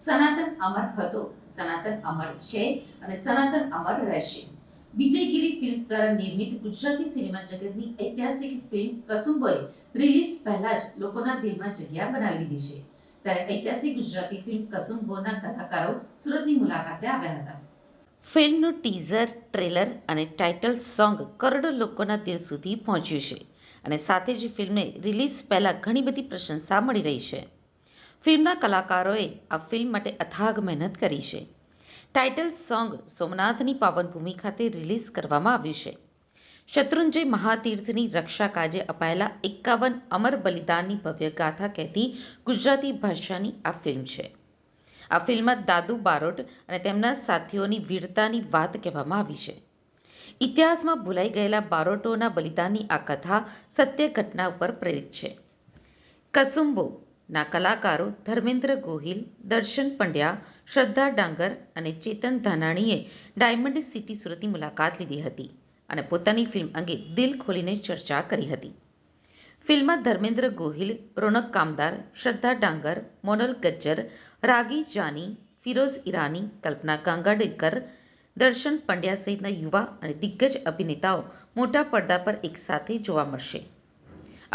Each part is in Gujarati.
સનાતન અમર હતો, સનાતન અમર છે અને સનાતન અમર રહેશે. વિજયગીરી ફિલ્મ્સ દ્વારા નિર્મિત ગુજરાતી સિનેમા જગતની ઐતિહાસિક ફિલ્મ કસુંબોએ રિલીઝ પહેલા જ લોકોના દિલમાં જગ્યા બનાવી લીધી છે. ત્યારે ઐતિહાસિક ગુજરાતી ફિલ્મ કસુંબોના કલાકારો સુરતની મુલાકાતે આવ્યા હતા. ફિલ્મનું ટીઝર, ટ્રેલર અને ટાઇટલ સોંગ કરોડો લોકોના દિલ સુધી પહોંચ્યું છે અને સાથે જ ફિલ્મને રિલીઝ પહેલા ઘણી બધી પ્રશંસા મળી રહી છે. ફિલ્મના કલાકારોએ આ ફિલ્મ માટે અથાગ મહેનત કરી છે. ટાઇટલ સોંગ સોમનાથની પાવનભૂમિ ખાતે રિલીઝ કરવામાં આવ્યું છે. શત્રુંજય મહાતીર્થની રક્ષા કાજે અપાયેલા 51 અમર બલિદાનની ભવ્ય ગાથા કહેતી ગુજરાતી ભાષાની આ ફિલ્મ છે. આ ફિલ્મમાં દાદુ બારોટ અને તેમના સાથીઓની વીરતાની વાત કહેવામાં આવી છે. ઇતિહાસમાં ભૂલાઈ ગયેલા બારોટોના બલિદાનની આ કથા સત્ય ઘટના ઉપર પ્રેરિત છે. કસુંબોના કલાકારો ધર્મેન્દ્ર ગોહિલ, દર્શન પંડ્યા, શ્રદ્ધા ડાંગર અને ચેતન ધાનાણીએ ડાયમંડ સિટી સુરતની મુલાકાત લીધી હતી અને પોતાની ફિલ્મ અંગે દિલ ખોલીને ચર્ચા કરી હતી. ફિલ્મમાં ધર્મેન્દ્ર ગોહિલ, રોનક કામદાર, શ્રદ્ધા ડાંગર, મોનલ ગજ્જર, રાગી જાની, ફિરોઝ ઈરાની, કલ્પના ગાંગાડેકર, દર્શન પંડ્યા સહિતના યુવા અને દિગ્ગજ અભિનેતાઓ મોટા પડદા પર એકસાથે જોવા મળશે.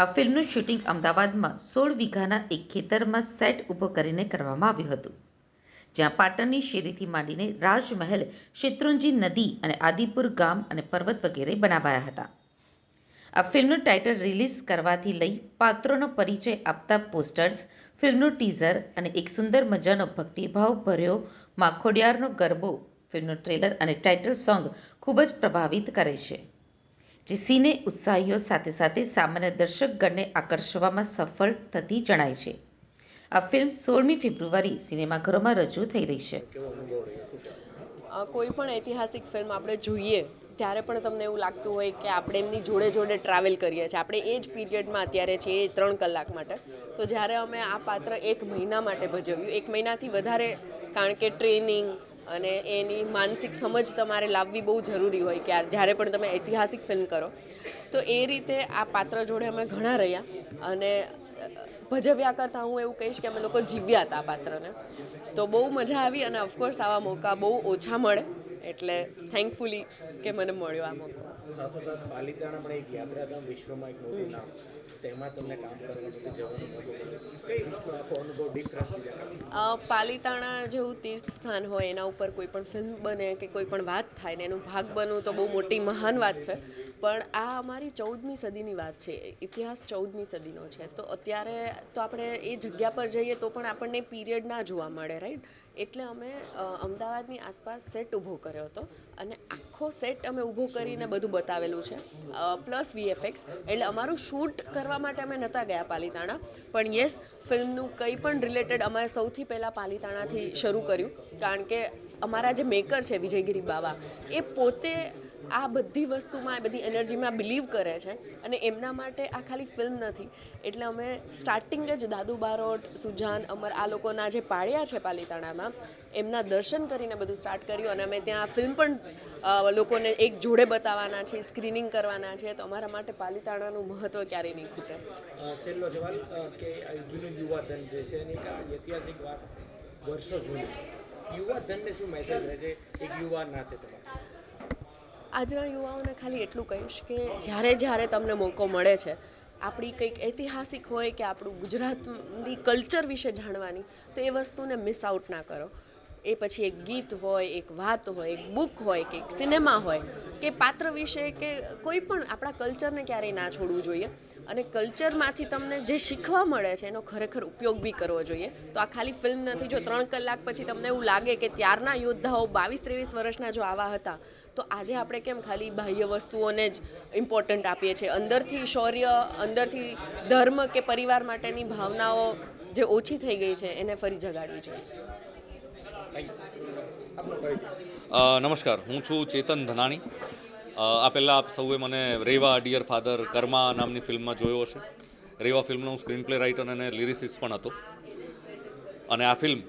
આ ફિલ્મનું શૂટિંગ અમદાવાદમાં 16 વીઘાના એક ખેતરમાં સેટ ઊભો કરીને કરવામાં આવ્યું હતું, જ્યાં પાટણની શેરીથી માંડીને રાજમહેલ, શેત્રુંજી નદી અને આદિપુર ગામ અને પર્વત વગેરે બનાવાયા હતા. આ ફિલ્મનું ટાઇટલ રિલીઝ કરવાથી લઈ પાત્રોનો પરિચય આપતા પોસ્ટર્સ, ફિલ્મનું ટીઝર અને એક સુંદર મજાનો ભક્તિભાવ ભર્યો માખોડિયારનો ગરબો, ફિલ્મનું ટ્રેલર અને ટાઇટલ સોંગ ખૂબ જ પ્રભાવિત કરે છે, જે સિને ઉત્સાહીઓ સાથે સાથે સામાન્ય દર્શકગણને આકર્ષવામાં સફળ થતી જણાય છે. આ ફિલ્મ 16મી ફેબ્રુઆરી સિનેમાઘરોમાં રજૂ થઈ રહી છે. કોઈ પણ ઐતિહાસિક ફિલ્મ આપણે જોઈએ ત્યારે પણ તમને એવું લાગતું હોય કે આપણે એમની જોડે જોડે ટ્રાવેલ કરીએ છીએ. આપણે એ જ પીરિયડમાં અત્યારે છીએ, એ 3 કલાક માટે. તો જ્યારે અમે આ પાત્ર 1 મહિના માટે ભજવ્યું, 1 મહિનાથી વધારે, કારણ કે ટ્રેનિંગ અને એની માનસિક સમજ તમારે લાવવી બહુ જરૂરી હોય કે જ્યારે પણ તમે ઐતિહાસિક ફિલ્મ કરો. તો એ રીતે આ પાત્ર જોડે અમે ઘણા રહ્યા અને ભજવ્યા કરતાં હું એવું કહીશ કે અમે લોકો જીવ્યા હતા આ પાત્રને. તો બહુ મજા આવી અને ઓફકોર્સ આવા મોકા બહુ ઓછા મળે, એટલે થેન્કફુલી કે મને મળ્યો આ મોકો. સાથોસાથ પાલિતાણા પણ એક યાત્રાધામ, વિશ્વમાં એક મોટું નામ, તેમાં તમને કામ કરવાનું જવાનું મોકો મળ્યો. કઈ આખો અનુભવ ડિફરન્ટ? પાલિતાણા જેવું તીર્થ સ્થાન હોય એના ઉપર કોઈ પણ ફિલ્મ બને કે કોઈ પણ વાત થાય ને એનું ભાગ બનવું તો બહુ મોટી મહાન વાત છે. પણ આ અમારી 14મી સદીની વાત છે, ઇતિહાસ 14મી સદીનો છે. તો અત્યારે તો આપણે એ જગ્યા પર જઈએ તો પણ આપણને પીરિયડ ના જોવા મળે, રાઈટ? એટલે અમે અમદાવાદની આસપાસ સેટ ઊભો કર્યો હતો અને આખો સેટ અમે ઊભો કરીને બધું બતાવેલું છે, પ્લસ VFX. એટલે અમારું શૂટ કરવા માટે અમે નહોતા ગયા પાલિતાણા, પણ યસ, ફિલ્મનું કંઈ પણ રિલેટેડ અમે સૌથી પહેલાં પાલિતાણાથી શરૂ કર્યું, કારણ કે અમારા જે મેકર છે વિજયગીરી બાવા, એ પોતે આ બધી વસ્તુમાં, બધી એનર્જીમાં બિલીવ કરે છે અને એમના માટે આ ખાલી ફિલ્મ નથી. એટલે અમે સ્ટાર્ટિંગ જ દાદુ બારોટ, સુજાન, અમર આ લોકોના જે પાળ્યા છે પાલિતાણામાં, એમના દર્શન કરીને બધું સ્ટાર્ટ કર્યું અને અમે ત્યાં ફિલ્મ પણ લોકોને એક જોડે બતાવવાના છે, સ્ક્રીનિંગ કરવાના છે. તો અમારા માટે પાલિતાણાનું મહત્ત્વ ક્યારેય નહીં ખૂટે. છેલ્લો સવાલ કે જૂનું યુવાધન જે છે એની ઐતિહાસિક વાત વર્ષો જૂની, યુવાધનને શું મેસેજ રહે છે એક યુવાન નાતે તમારે? આજના યુવાઓને ખાલી એટલું કહીશ કે જ્યારે તમને મોકો મળે છે આપણી કંઈક ઐતિહાસિક હોય કે આપણું ગુજરાતની કલ્ચર વિશે જાણવાની, તો એ વસ્તુને મિસ આઉટ ના કરો. એ પછી એક ગીત હોય, એક વાત હોય, એક બુક હોય કે એક સિનેમા હોય કે પાત્ર વિશે કે કોઈ પણ, આપણા કલ્ચરને ક્યારેય ના છોડવું જોઈએ. અને કલ્ચરમાંથી તમને જે શીખવા મળે છે એનો ખરેખર ઉપયોગ બી કરવો જોઈએ. તો આ ખાલી ફિલ્મ નથી. જો 3 કલાક પછી તમને એવું લાગે કે ત્યારના યોદ્ધાઓ 22-23 વર્ષના જો આવા હતા, તો આજે આપણે કેમ ખાલી બાહ્ય વસ્તુઓને જ ઇમ્પોર્ટન્ટ આપીએ છીએ? અંદરથી શૌર્ય, અંદરથી ધર્મ કે પરિવાર માટેની ભાવનાઓ જે ઓછી થઈ ગઈ છે એને ફરી જગાડવી જોઈએ. નમસ્કાર, હું છું ચેતન ધનાણી. આ પહેલાં આપ સૌએ મને રેવા ડિયર ફાધર કર્મા નામની ફિલ્મમાં જોયો હશે. રેવા ફિલ્મનો હું સ્ક્રીન પ્લે રાઇટર અને લિરિસિસ્ટ પણ હતો. અને આ ફિલ્મ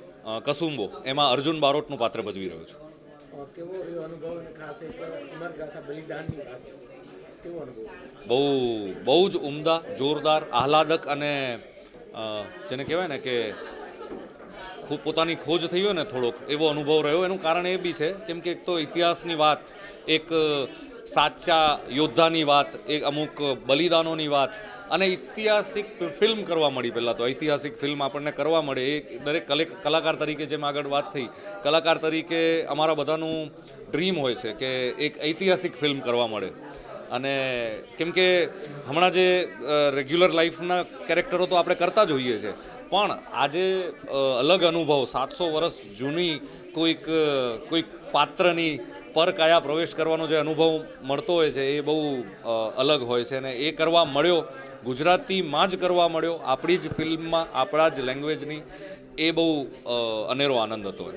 કસુંબો, એમાં અર્જુન બારોટનું પાત્ર ભજવી રહ્યો છું. કેવો રહ્યો અનુભવ? અને ખાસ એક અમરગાથા બલિદાનની વાત છે, કેવો અનુભવ? બહુ જ ઉમદા, જોરદાર, આહલાદક અને જેને કહેવાય ને કે પોતાની ખોજ થઈ હોય ને થોડોક એવો અનુભવ રહ્યો. એનું કારણ એ બી છે કેમ કે એક તો ઇતિહાસની વાત, એક સાચા યોદ્ધાની વાત, એક અમુક બલિદાનોની વાત અને ઐતિહાસિક ફિલ્મ કરવા મળી. પહેલાં તો ઐતિહાસિક ફિલ્મ આપણને કરવા મળે એ દરેક કલાકાર તરીકે, જેમ આગળ વાત થઈ, કલાકાર તરીકે અમારા બધાનું ડ્રીમ હોય છે કે એક ઐતિહાસિક ફિલ્મ કરવા મળે. અને કેમ કે હમણાં જે રેગ્યુલર લાઈફના કેરેક્ટરો તો આપણે કરતા જ હોઈએ છીએ, પણ આજે અલગ અનુભવ 700 વર્ષ જૂની કોઈક પાત્રની પર કાયા પ્રવેશ કરવાનો જે અનુભવ મળતો હોય છે એ બહુ અલગ હોય છે. અને એ કરવા મળ્યો, ગુજરાતીમાં જ કરવા મળ્યો, આપણી જ ફિલ્મમાં, આપણા જ લેંગ્વેજની, એ બહુ અનેરો આનંદ હતો.